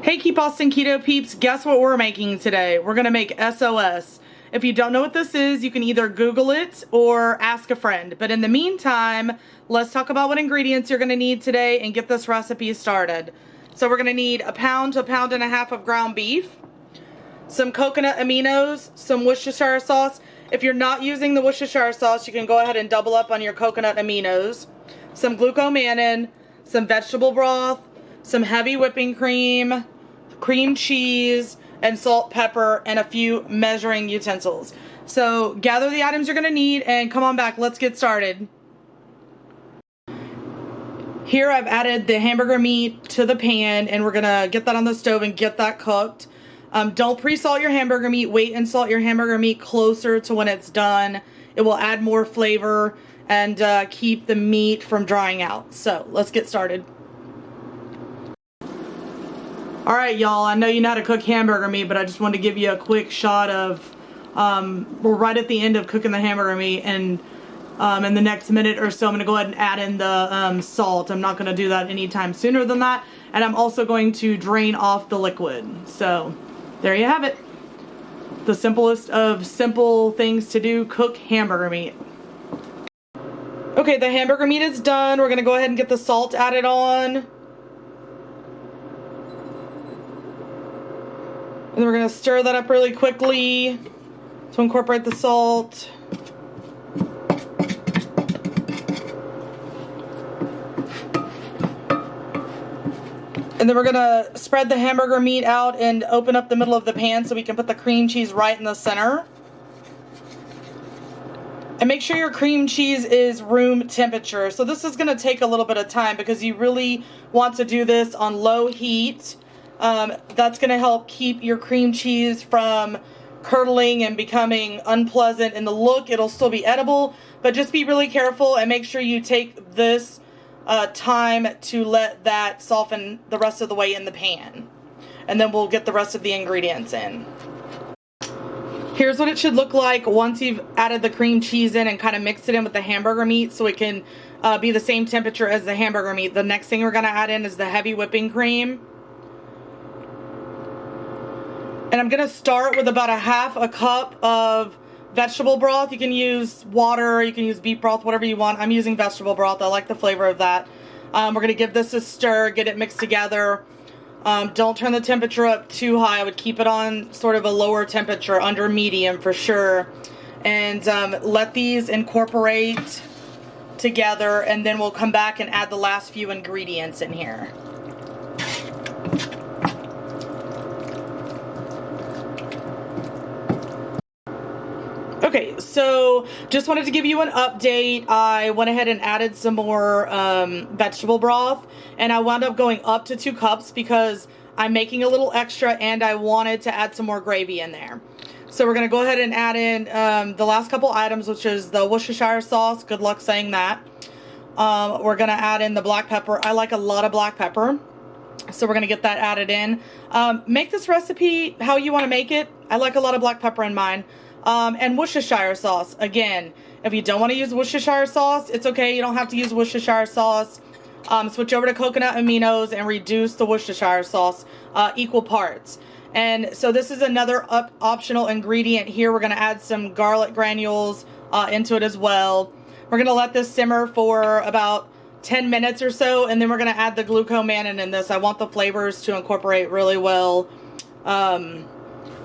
Hey Keep Austin Keto peeps, guess what we're making today? We're gonna make S.O.S. If you don't know what this is, you can either Google it or ask a friend. But in the meantime, let's talk about what ingredients you're gonna need today and get this recipe started. So we're gonna need a pound to a pound and a half of ground beef, some coconut aminos, some Worcestershire sauce. If you're not using the Worcestershire sauce, you can go ahead and double up on your coconut aminos, some glucomannan, some vegetable broth, some heavy whipping cream, cream cheese, and salt, pepper, and a few measuring utensils. So gather the items you're gonna need and come on back, let's get started. Here I've added the hamburger meat to the pan and we're gonna get that on the stove and get that cooked. Don't pre-salt your hamburger meat, wait and salt your hamburger meat closer to when it's done. It will add more flavor and keep the meat from drying out. So let's get started. Alright y'all, I know you know how to cook hamburger meat, but I just wanted to give you a quick shot of, we're right at the end of cooking the hamburger meat, and in the next minute or so I'm going to go ahead and add in the salt. I'm not going to do that anytime sooner than that, and I'm also going to drain off the liquid. So there you have it. The simplest of simple things to do, cook hamburger meat. Okay, the hamburger meat is done. We're going to go ahead and get the salt added on. And then we're going to stir that up really quickly to incorporate the salt. And then we're going to spread the hamburger meat out and open up the middle of the pan so we can put the cream cheese right in the center. And make sure your cream cheese is room temperature. So this is going to take a little bit of time because you really want to do this on low heat. That's going to help keep your cream cheese from curdling and becoming unpleasant in the look. It'll still be edible, but just be really careful and make sure you take this time to let that soften the rest of the way in the pan. And then we'll get the rest of the ingredients in. Here's what it should look like once you've added the cream cheese in and kind of mixed it in with the hamburger meat so it can be the same temperature as the hamburger meat. The next thing we're going to add in is the heavy whipping cream. And I'm going to start with about a half a cup of vegetable broth. You can use water, you can use beef broth, whatever you want. I'm using vegetable broth. I like the flavor of that. We're going to give this a stir, get it mixed together. Don't turn the temperature up too high. I would keep it on sort of a lower temperature, under medium for sure. And let these incorporate together, and then we'll come back and add the last few ingredients in here. Okay, so just wanted to give you an update. I went ahead and added some more vegetable broth, and I wound up going up to 2 cups because I'm making a little extra and I wanted to add some more gravy in there. So we're going to go ahead and add in the last couple items, which is the Worcestershire sauce. Good luck saying that. We're going to add in the black pepper. I like a lot of black pepper, so we're going to get that added in. Make this recipe how you want to make it. I like a lot of black pepper in mine. And Worcestershire sauce. Again, if you don't want to use Worcestershire sauce, it's okay. You don't have to use Worcestershire sauce. Switch over to coconut aminos and reduce the Worcestershire sauce equal parts. And so this is another optional ingredient here. We're going to add some garlic granules into it as well. We're going to let this simmer for about 10 minutes or so, and then we're going to add the glucomannan in this. I want the flavors to incorporate really well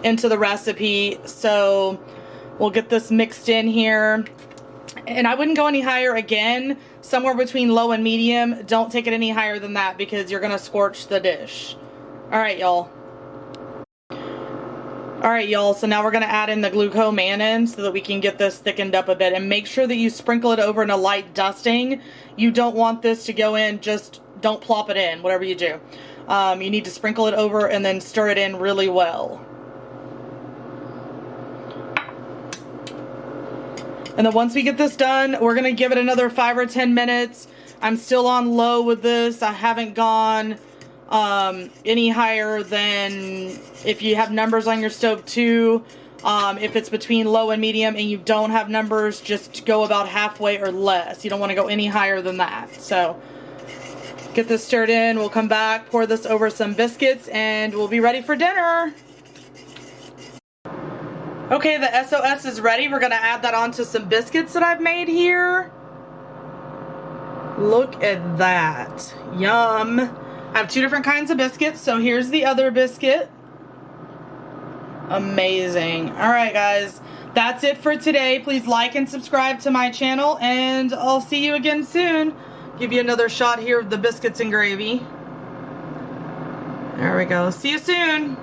into the recipe. So we'll get this mixed in here, and I wouldn't go any higher. Again, somewhere between low and medium. Don't take it any higher than that because you're gonna scorch the dish. Alright y'all, so now we're gonna add in the glucomannan so that we can get this thickened up a bit, and make sure that you sprinkle it over in a light dusting. You don't want this to go in, just don't plop it in, whatever you do. You need to sprinkle it over and then stir it in really well. And then once we get this done, we're going to give it another 5 or 10 minutes. I'm still on low with this. I haven't gone any higher than, if you have numbers on your stove too. If it's between low and medium and you don't have numbers, just go about halfway or less. You don't want to go any higher than that. So Get this stirred in. We'll come back, pour this over some biscuits, and we'll be ready for dinner. Okay, the S.O.S is ready. We're gonna add that onto some biscuits that I've made here. Look at that. Yum. I have 2 different kinds of biscuits, so here's the other biscuit. Amazing. All right, guys. That's it for today. Please like and subscribe to my channel, and I'll see you again soon. Give you another shot here of the biscuits and gravy. There we go. See you soon.